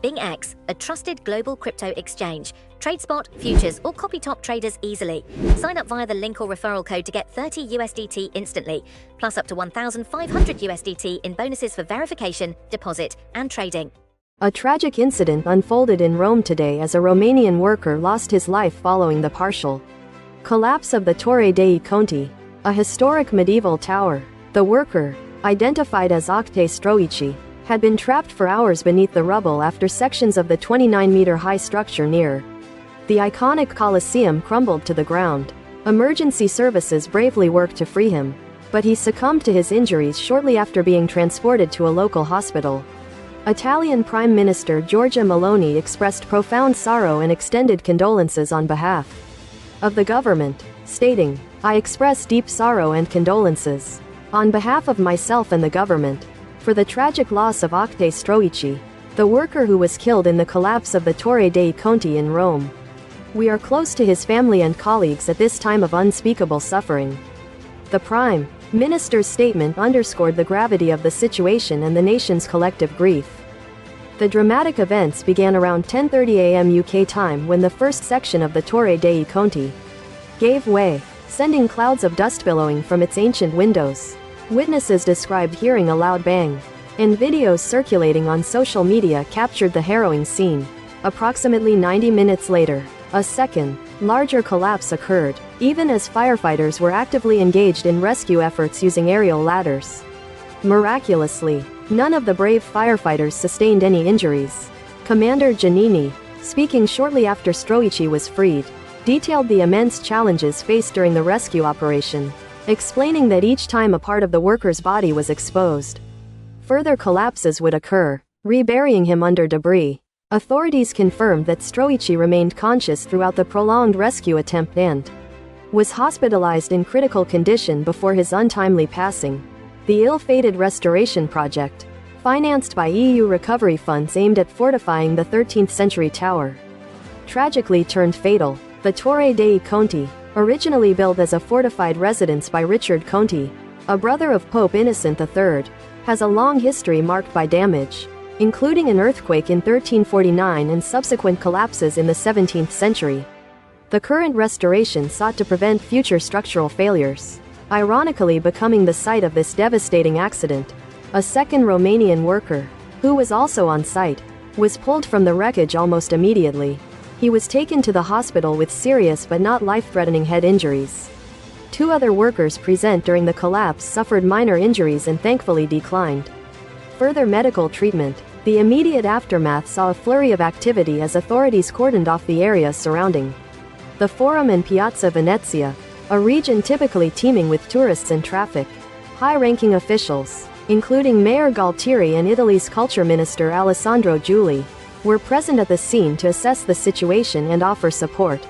BingX, a trusted global crypto exchange. Trade spot, futures, or copy top traders easily. Sign up via the link or referral code to get 30 USDT instantly, plus up to 1,500 USDT in bonuses for verification, deposit, and trading. A tragic incident unfolded in Rome today as a Romanian worker lost his life following the partial collapse of the Torre dei Conti, a historic medieval tower. The worker, identified as Octe Stroici, had been trapped for hours beneath the rubble after sections of the 29-meter-high structure near the iconic Colosseum crumbled to the ground. Emergency services bravely worked to free him, but he succumbed to his injuries shortly after being transported to a local hospital. Italian Prime Minister Giorgia Meloni expressed profound sorrow and extended condolences on behalf of the government, stating, "I express deep sorrow and condolences, on behalf of myself and the government, for the tragic loss of Octe Stroici, the worker who was killed in the collapse of the Torre dei Conti in Rome. We are close to his family and colleagues at this time of unspeakable suffering." The Prime Minister's statement underscored the gravity of the situation and the nation's collective grief. The dramatic events began around 10:30 a.m. UK time when the first section of the Torre dei Conti gave way, sending clouds of dust billowing from its ancient windows. Witnesses described hearing a loud bang, and videos circulating on social media captured the harrowing scene. Approximately 90 minutes later, a second, larger collapse occurred, even as firefighters were actively engaged in rescue efforts using aerial ladders. Miraculously, none of the brave firefighters sustained any injuries. Commander Giannini, speaking shortly after Stroici was freed, detailed the immense challenges faced during the rescue operation, explaining that each time a part of the worker's body was exposed, further collapses would occur, reburying him under debris. Authorities confirmed that Stroici remained conscious throughout the prolonged rescue attempt and was hospitalized in critical condition before his untimely passing. The ill-fated restoration project, financed by EU recovery funds aimed at fortifying the 13th-century tower, tragically turned fatal. The Torre dei Conti, originally built as a fortified residence by Richard Conti, a brother of Pope Innocent III, has a long history marked by damage, including an earthquake in 1349 and subsequent collapses in the 17th century. The current restoration sought to prevent future structural failures, ironically becoming the site of this devastating accident. A second Romanian worker, who was also on site, was pulled from the wreckage almost immediately. He was taken to the hospital with serious but not life-threatening head injuries. Two other workers present during the collapse suffered minor injuries and thankfully declined further medical treatment. The immediate aftermath saw a flurry of activity as authorities cordoned off the area surrounding the Forum and Piazza Venezia, a region typically teeming with tourists and traffic. High-ranking officials, including Mayor Galtieri and Italy's culture minister Alessandro Giuli, were present at the scene to assess the situation and offer support.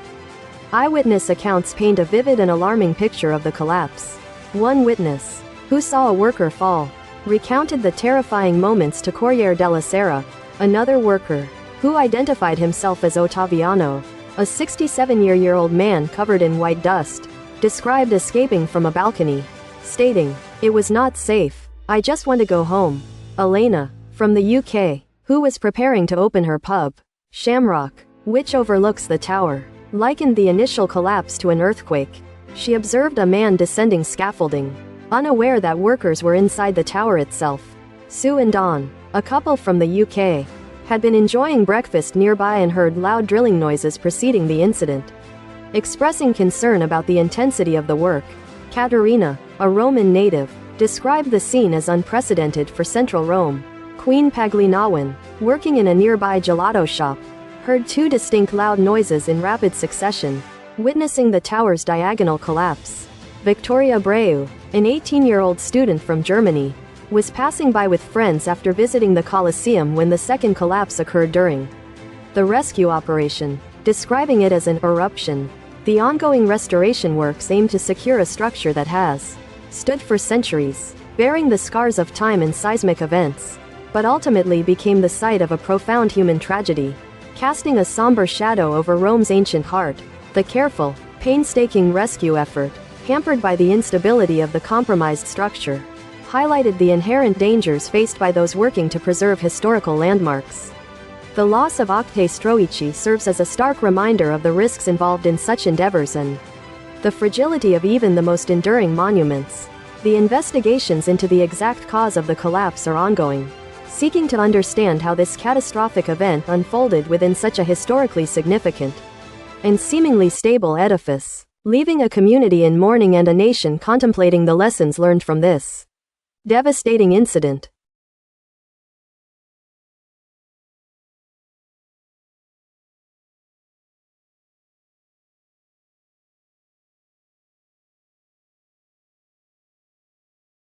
Eyewitness accounts paint a vivid and alarming picture of the collapse. One witness, who saw a worker fall, recounted the terrifying moments to Corriere della Sera. Another worker, who identified himself as Ottaviano, a 67-year-old man covered in white dust, described escaping from a balcony, stating, "It was not safe. I just want to go home." Elena, from the UK, who was preparing to open her pub, Shamrock, which overlooks the tower, likened the initial collapse to an earthquake. She observed a man descending scaffolding, unaware that workers were inside the tower itself. Sue and Dawn, a couple from the UK, had been enjoying breakfast nearby and heard loud drilling noises preceding the incident. Expressing concern about the intensity of the work, Caterina, a Roman native, described the scene as unprecedented for central Rome. Queen Paglinawan, working in a nearby gelato shop, heard two distinct loud noises in rapid succession, witnessing the tower's diagonal collapse. Victoria Breu, an 18-year-old student from Germany, was passing by with friends after visiting the Colosseum when the second collapse occurred during the rescue operation, describing it as an eruption. The ongoing restoration works aim to secure a structure that has stood for centuries, bearing the scars of time and seismic events, but ultimately became the site of a profound human tragedy, casting a somber shadow over Rome's ancient heart. The careful, painstaking rescue effort, hampered by the instability of the compromised structure, highlighted the inherent dangers faced by those working to preserve historical landmarks. The loss of Octe Stroici serves as a stark reminder of the risks involved in such endeavors and the fragility of even the most enduring monuments. The investigations into the exact cause of the collapse are ongoing, seeking to understand how this catastrophic event unfolded within such a historically significant and seemingly stable edifice, leaving a community in mourning and a nation contemplating the lessons learned from this devastating incident.